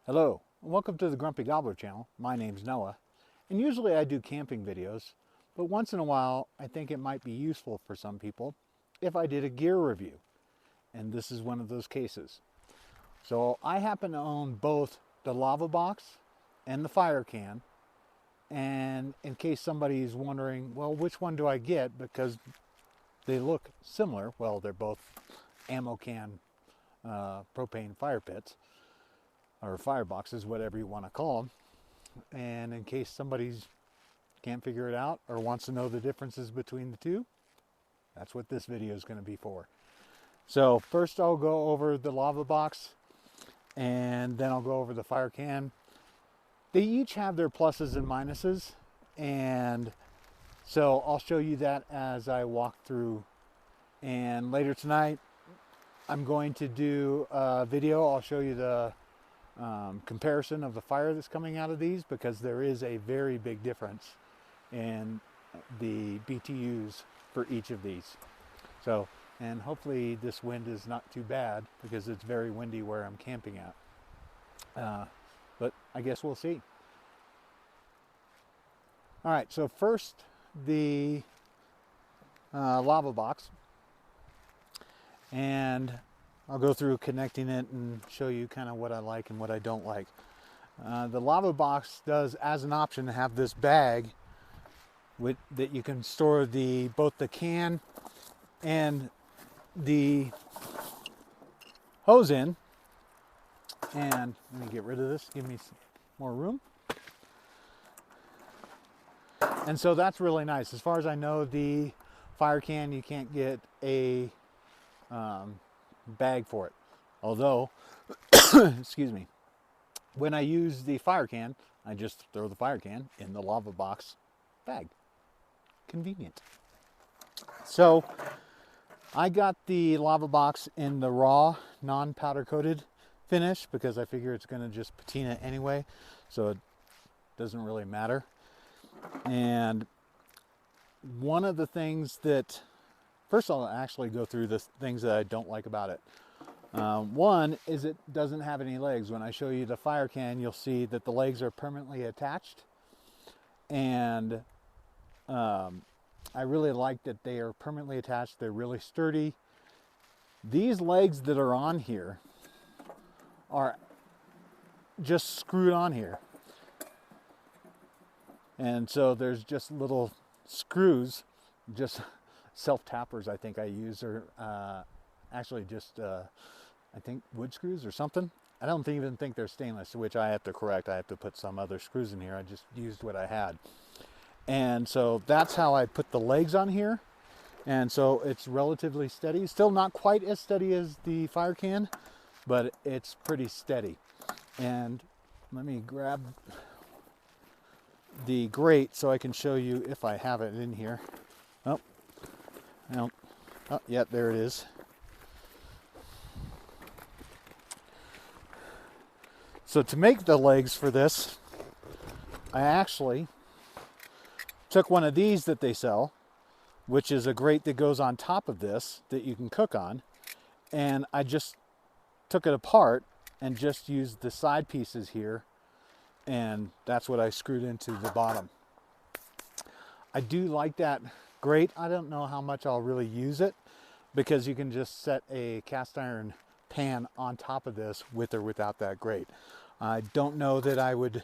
Hello, and welcome to the Grumpy Gobbler channel. My name's Noah, and usually I do camping videos, but once in a while I think it might be useful for some people if I did a gear review, and this is one of those cases. So I happen to own both the LavaBox and the FireCan, and in case somebody's wondering, well, which one do I get, because they look similar. Well, they're both ammo can propane fire pits, or fireboxes, whatever you want to call them. And in case somebody's can't figure it out or wants to know the differences between the two, that's what this video is going to be for. So first I'll go over the LavaBox, and then I'll go over the FireCan. They each have their pluses and minuses, and so I'll show you that as I walk through. And later tonight I'm going to do a video. I'll show you the comparison of the fire that's coming out of these, because there is a very big difference in the BTUs for each of these. So, and hopefully this wind is not too bad, because it's very windy where I'm camping at. But I guess we'll see. All right, so first the LavaBox, and I'll go through connecting it and show you kind of what I like and what I don't like. The LavaBox does, as an option, have this bag that you can store both the can and the hose in. And let me get rid of this, give me some more room. And so that's really nice. As far as I know, the FireCan, you can't get a bag for it. Although, excuse me, when I use the FireCan, I just throw the FireCan in the LavaBox bag. Convenient. So I got the LavaBox in the raw, non-powder coated finish, because I figure it's going to just patina anyway, so it doesn't really matter. And one of the things that, first I'll actually go through the things that I don't like about it. One is it doesn't have any legs. When I show you the FireCan, you'll see that the legs are permanently attached. And I really like that they are permanently attached. They're really sturdy. These legs that are on here are just screwed on here. And so there's just little screws, just self-tappers I think I use, or actually just I think wood screws or something. I don't even think they're stainless, which I have to correct. I have to put some other screws in here. I just used what I had. And so that's how I put the legs on here. And so it's relatively steady. Still not quite as steady as the FireCan, but it's pretty steady. And let me grab the grate so I can show you if I have it in here. Oh, no. Oh, yeah, there it is. So to make the legs for this, I actually took one of these that they sell, which is a grate that goes on top of this that you can cook on, and I just took it apart and just used the side pieces here, and that's what I screwed into the bottom. I do like that grate. I don't know how much I'll really use it, because you can just set a cast iron pan on top of this with or without that grate. I don't know that I would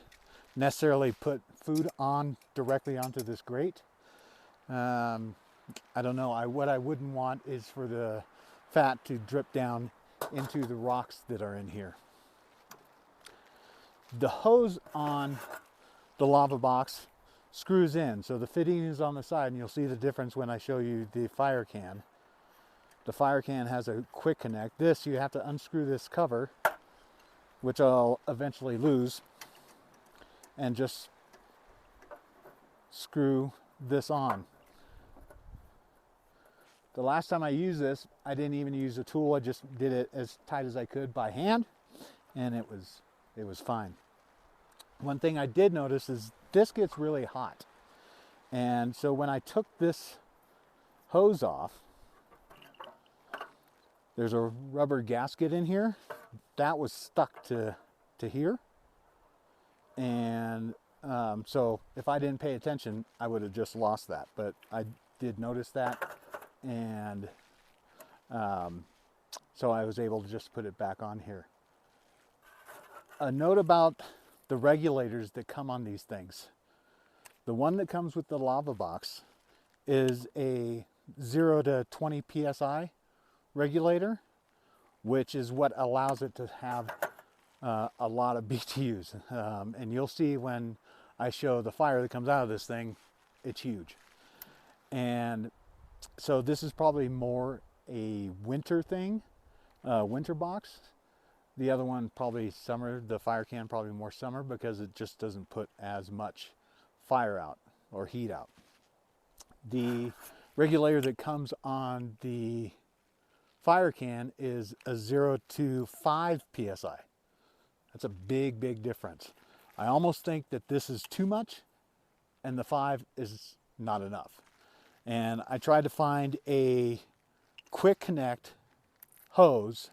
necessarily put food on directly onto this grate. I don't know. What I wouldn't want is for the fat to drip down into the rocks that are in here. The hose on the LavaBox screws in, so the fitting is on the side, and you'll see the difference when I show you the FireCan. The FireCan has a quick connect. This, you have to unscrew this cover, which I'll eventually lose, and just screw this on. The last time I used this, I didn't even use a tool. I just did it as tight as I could by hand, and it was fine. One thing I did notice is this gets really hot. And so when I took this hose off, there's a rubber gasket in here that was stuck to here. And so if I didn't pay attention, I would have just lost that. But I did notice that, and so I was able to just put it back on here. A note about the regulators that come on these things. The one that comes with the LavaBox is a 0 to 20 psi regulator, which is what allows it to have a lot of BTUs. And you'll see when I show the fire that comes out of this thing, it's huge. And so this is probably more a winter thing, winter box. The other one probably summer, the FireCan probably more summer, because it just doesn't put as much fire out or heat out. The regulator that comes on the FireCan is a 0 to 5 psi. That's a big, big difference. I almost think that this is too much and the 5 is not enough. And I tried to find a quick connect hose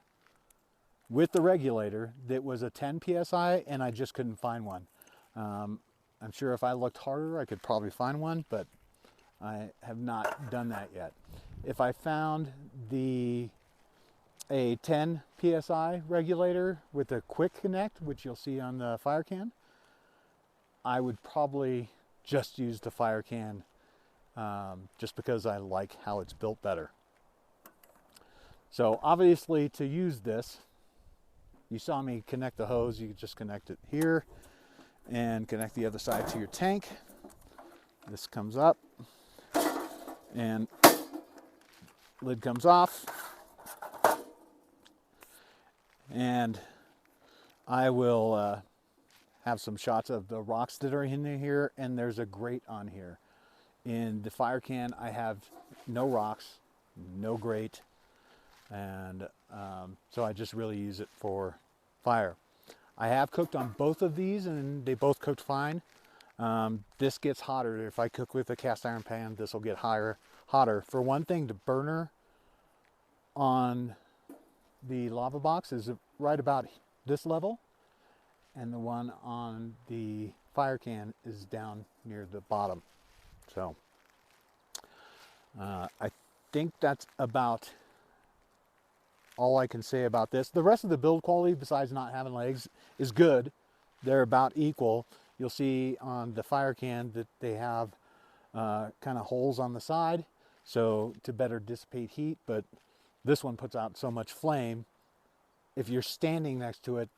with the regulator that was a 10 psi, and I just couldn't find one. I'm sure if I looked harder, I could probably find one, but I have not done that yet. If I found a 10 psi regulator with a quick connect, which you'll see on the FireCan, I would probably just use the FireCan, just because I like how it's built better. So obviously, to use this, you saw me connect the hose. You just connect it here and connect the other side to your tank. This comes up and lid comes off. And I will have some shots of the rocks that are in here, and there's a grate on here. In the FireCan, I have no rocks, no grate, and so I just really use it for fire. I have cooked on both of these, and they both cooked fine. This gets hotter. If I cook with a cast iron pan, this will get hotter. For one thing, the burner on the LavaBox is right about this level, and the one on the FireCan is down near the bottom. So I think that's about all I can say about this. The rest of the build quality, besides not having legs, is good. They're about equal. You'll see on the FireCan that they have kind of holes on the side, so to better dissipate heat, but this one puts out so much flame. If you're standing next to it,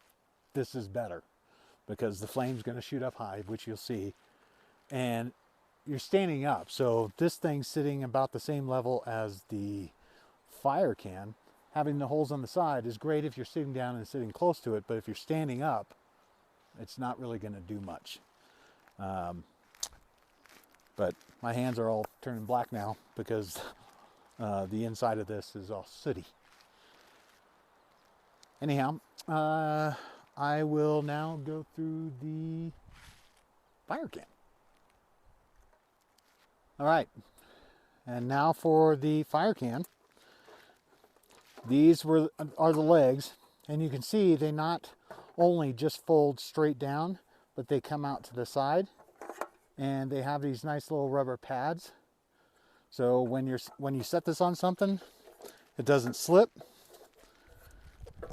this is better, because the flame's going to shoot up high, which you'll see, and you're standing up. So this thing's sitting about the same level as the FireCan. Having the holes on the side is great if you're sitting down and sitting close to it, but if you're standing up, it's not really going to do much. But my hands are all turning black now because the inside of this is all sooty. Anyhow, I will now go through the FireCan. All right, and now for the FireCan. These are the legs, and you can see they not only just fold straight down, but they come out to the side, and they have these nice little rubber pads. So when you set this on something, it doesn't slip.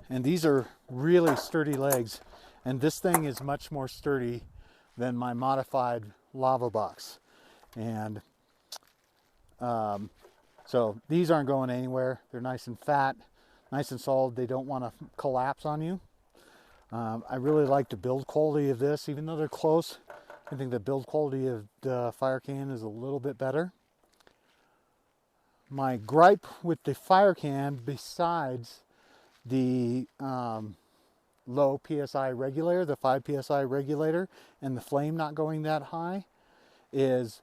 And these are really sturdy legs, and this thing is much more sturdy than my modified LavaBox. And so these aren't going anywhere. They're nice and fat, nice and solid. They don't want to collapse on you. I really like the build quality of this. Even though they're close, I think the build quality of the FireCan is a little bit better. My gripe with the FireCan, besides the low PSI regulator, the 5 PSI regulator, and the flame not going that high, is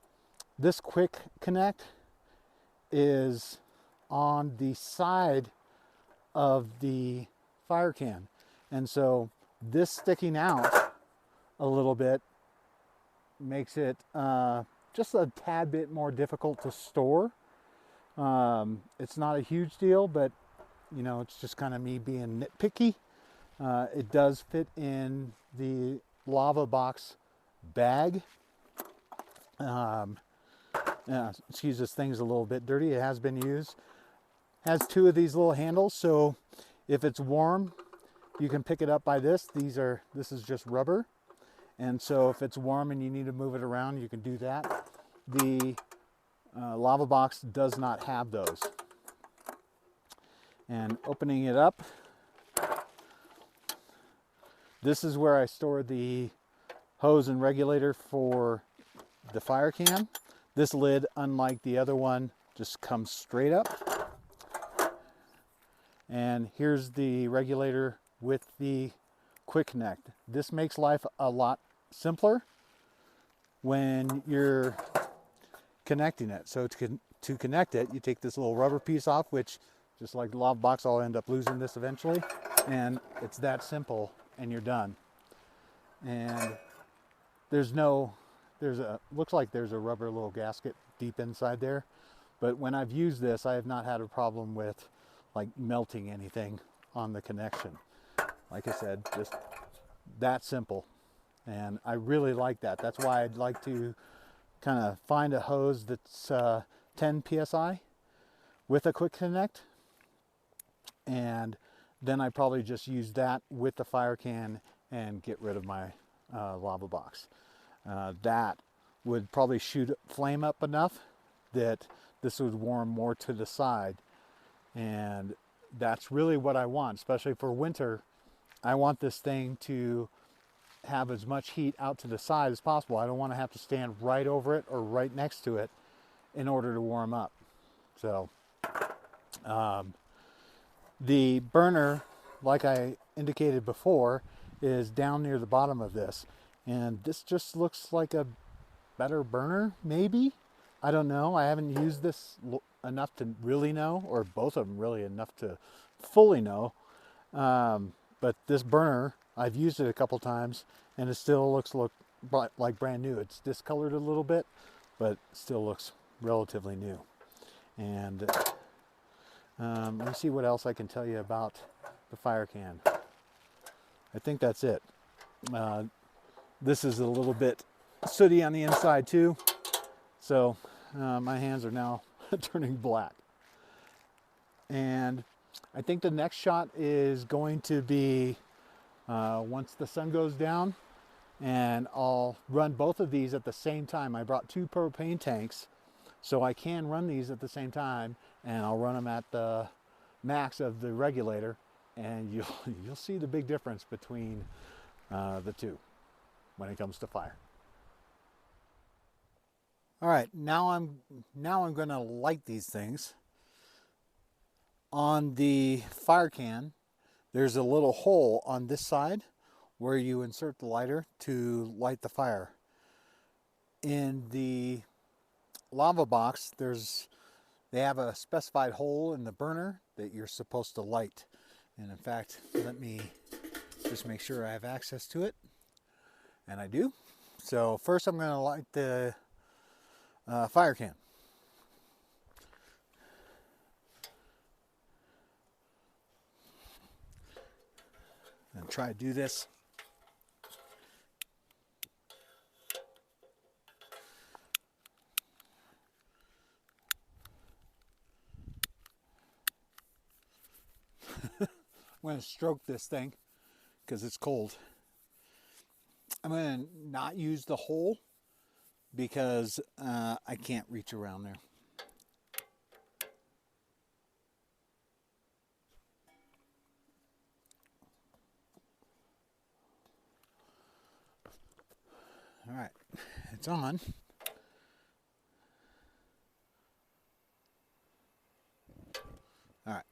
this quick connect is on the side of the FireCan, and so this sticking out a little bit makes it just a tad bit more difficult to store. It's not a huge deal, but you know, it's just kind of me being nitpicky. It does fit in the LavaBox bag. Excuse this thing's a little bit dirty. It has been used. Has two of these little handles, so if it's warm, you can pick it up by this. This is just rubber, and so if it's warm and you need to move it around, you can do that. The LavaBox does not have those. And opening it up, this is where I store the hose and regulator for the FireCan. This lid, unlike the other one, just comes straight up. And here's the regulator with the quick connect. This makes life a lot simpler when you're connecting it. So to connect it, you take this little rubber piece off, which, just like the LavaBox, I'll end up losing this eventually. And it's that simple, and you're done. And looks like there's a rubber little gasket deep inside there. But when I've used this, I have not had a problem with like melting anything on the connection. Like I said, just that simple. And I really like that. That's why I'd like to kind of find a hose that's 10 PSI with a quick connect. And then I probably just use that with the FireCan and get rid of my LavaBox. That would probably shoot flame up enough that this would warm more to the side. And that's really what I want, especially for winter. I want this thing to have as much heat out to the side as possible. I don't want to have to stand right over it or right next to it in order to warm up. So the burner, like I indicated before, is down near the bottom of this. And this just looks like a better burner, maybe? I don't know. I haven't used this enough to really know, or both of them really enough to fully know. But this burner, I've used it a couple times, and it still looks like brand new. It's discolored a little bit, but still looks relatively new. And let me see what else I can tell you about the FireCan. I think that's it. This is a little bit sooty on the inside too, so my hands are now turning black. And I think the next shot is going to be once the sun goes down, and I'll run both of these at the same time. I brought 2 propane tanks, so I can run these at the same time, and I'll run them at the max of the regulator, and you'll see the big difference between the two when it comes to fire. All right, now I'm going to light these things. On the FireCan, there's a little hole on this side where you insert the lighter to light the fire. In the LavaBox, they have a specified hole in the burner that you're supposed to light. And in fact, let me just make sure I have access to it. And I do. So first I'm going to light the FireCan. And try to do this. I'm going to stroke this thing because it's cold. I'm going to not use the hole because I can't reach around there. All right, it's on. All right.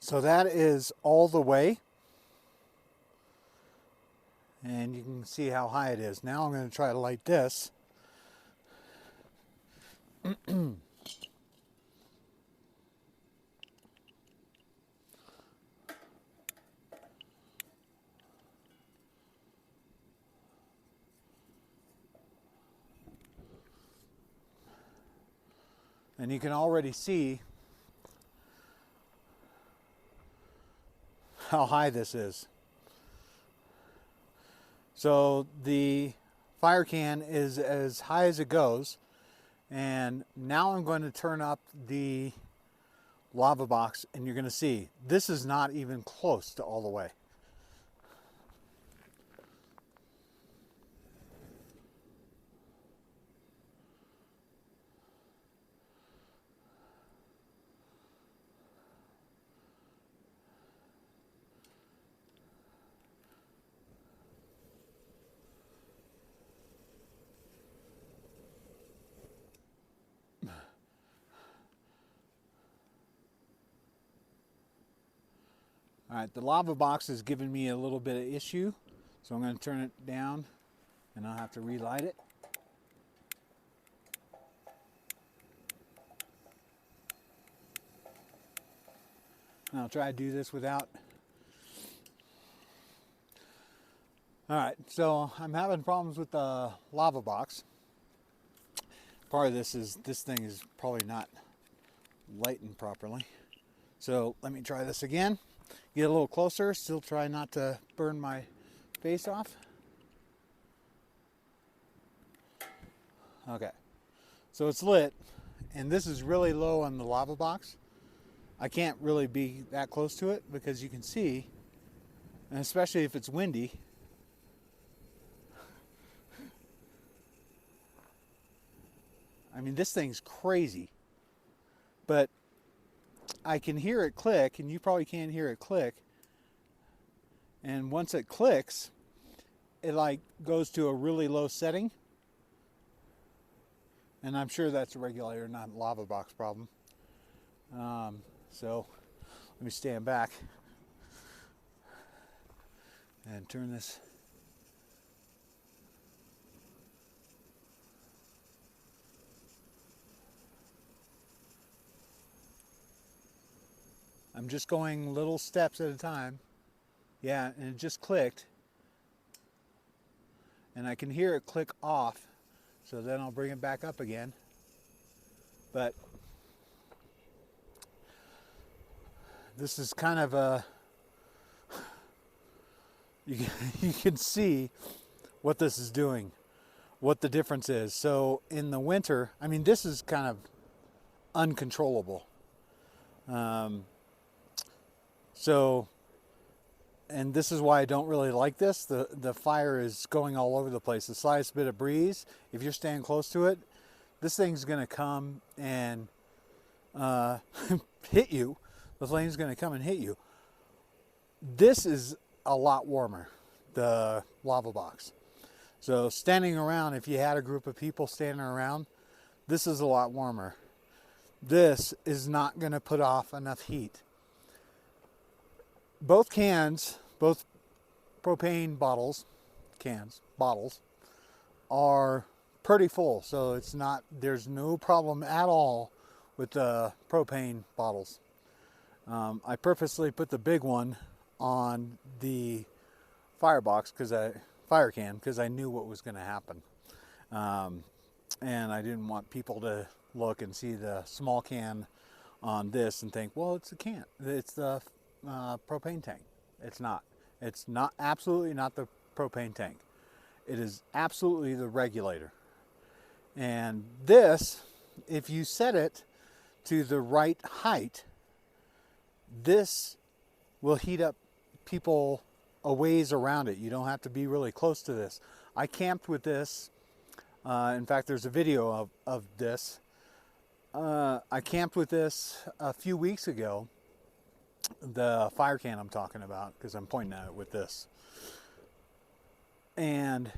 So that is all the way. And you can see how high it is. Now I'm going to try to light this. And you can already see how high this is. So the FireCan is as high as it goes, and now I'm going to turn up the LavaBox, and you're going to see this is not even close to all the way. All right, the LavaBox is giving me a little bit of issue, so I'm going to turn it down and I'll have to relight it. And I'll try to do this without. All right, so I'm having problems with the LavaBox. Part of this is this thing is probably not lighting properly. So let me try this again. Get a little closer, still try not to burn my face off. Okay, so it's lit, and this is really low on the LavaBox. I can't really be that close to it because you can see, and especially if it's windy, I mean, this thing's crazy, but I can hear it click, and you probably can't hear it click. And once it clicks, it like goes to a really low setting. And I'm sure that's a regulator, not a LavaBox problem. So let me stand back and turn this. I'm just going little steps at a time. Yeah, and it just clicked. And I can hear it click off. So then I'll bring it back up again. But this is kind of a, you can see what this is doing, what the difference is. So in the winter, I mean, this is kind of uncontrollable. And this is why I don't really like this. The fire is going all over the place. The slightest bit of breeze, if you're standing close to it, this thing's gonna come and hit you. The flame's gonna come and hit you. This is a lot warmer, the LavaBox. So standing around, if you had a group of people standing around, this is a lot warmer. This is not gonna put off enough heat. Both cans, both propane bottles, bottles, are pretty full. So it's not, there's no problem at all with the propane bottles. I purposely put the big one on the FireCan because I knew what was going to happen. And I didn't want people to look and see the small can on this and think, well, it's a can. It's the propane tank. It's not. It's not, absolutely not the propane tank. It is absolutely the regulator. And this, if you set it to the right height, this will heat up people a ways around it. You don't have to be really close to this. I camped with this. In fact, there's a video of this. I camped with this a few weeks ago. The FireCan I'm talking about, because I'm pointing at it with this. And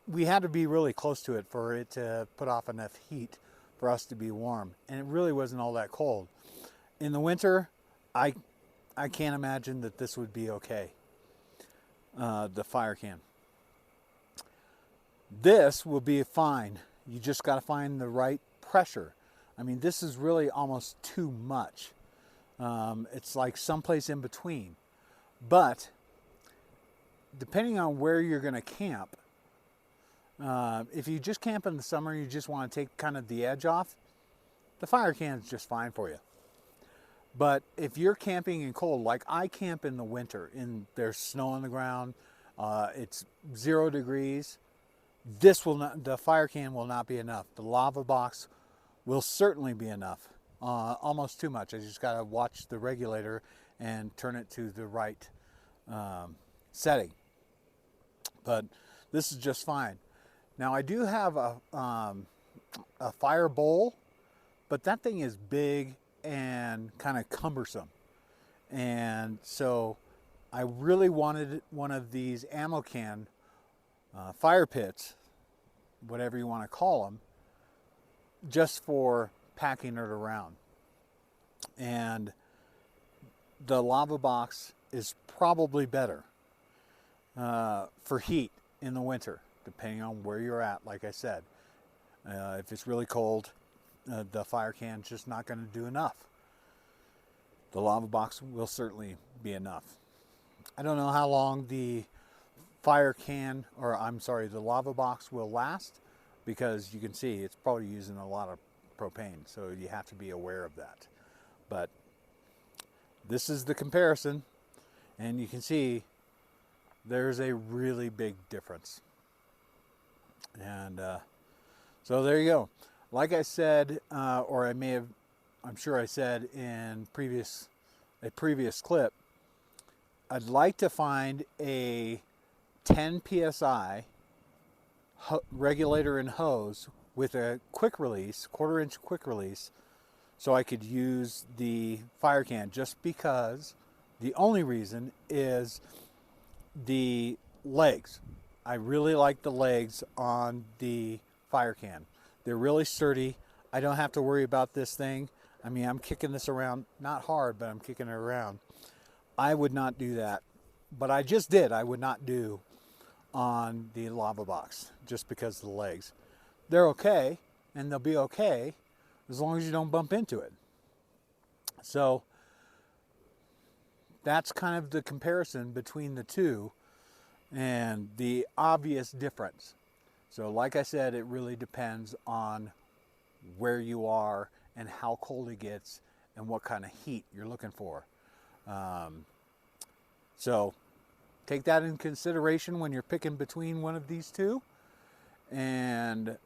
we had to be really close to it for it to put off enough heat for us to be warm. And it really wasn't all that cold. In the winter, I can't imagine that this would be okay. The FireCan. This will be fine. You just got to find the right pressure. I mean, this is really almost too much. It's like someplace in between. But depending on where you're going to camp, if you just camp in the summer, you just want to take kind of the edge off, the FireCan is just fine for you. But if you're camping in cold, like I camp in the winter, and there's snow on the ground, it's 0 degrees, this will not, the FireCan will not be enough. The LavaBox will certainly be enough. Almost too much. I just got to watch the regulator and turn it to the right setting. But this is just fine. Now I do have a fire bowl, but that thing is big and kind of cumbersome. And so I really wanted one of these ammo can fire pits, whatever you want to call them, just for packing it around. And the LavaBox is probably better for heat in the winter, depending on where you're at. Like I said, if it's really cold, the FireCan's just not going to do enough. The LavaBox will certainly be enough. I don't know how long the FireCan, or I'm sorry, the LavaBox will last, because you can see it's probably using a lot of propane, so you have to be aware of that. But this is the comparison, and you can see there's a really big difference. And so there you go. Like I said, or I'm sure I said in a previous clip, I'd like to find a 10 psi regulator and hose with a quick release, 1/4 inch quick release, so I could use the FireCan, just because the only reason is the legs. I really like the legs on the FireCan. They're really sturdy. I don't have to worry about this thing. I mean, I'm kicking this around, not hard, but I'm kicking it around. I would not do that, but I just did. I would not do on the LavaBox just because of the legs. They're okay, and they'll be okay as long as you don't bump into it. So that's kind of the comparison between the two and the obvious difference. So like I said, it really depends on where you are and how cold it gets and what kind of heat you're looking for. So take that in consideration when you're picking between one of these two. And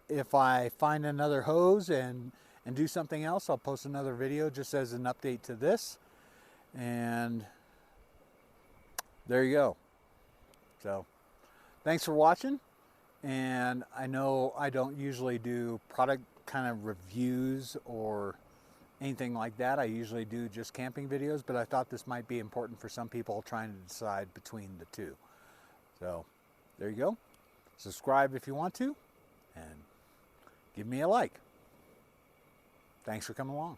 if I find another hose and do something else, I'll post another video just as an update to this. And there you go. So thanks for watching. And I know I don't usually do product kind of reviews or anything like that. I usually do just camping videos, but I thought this might be important for some people trying to decide between the two. So there you go. Subscribe if you want to, and give me a like. Thanks for coming along.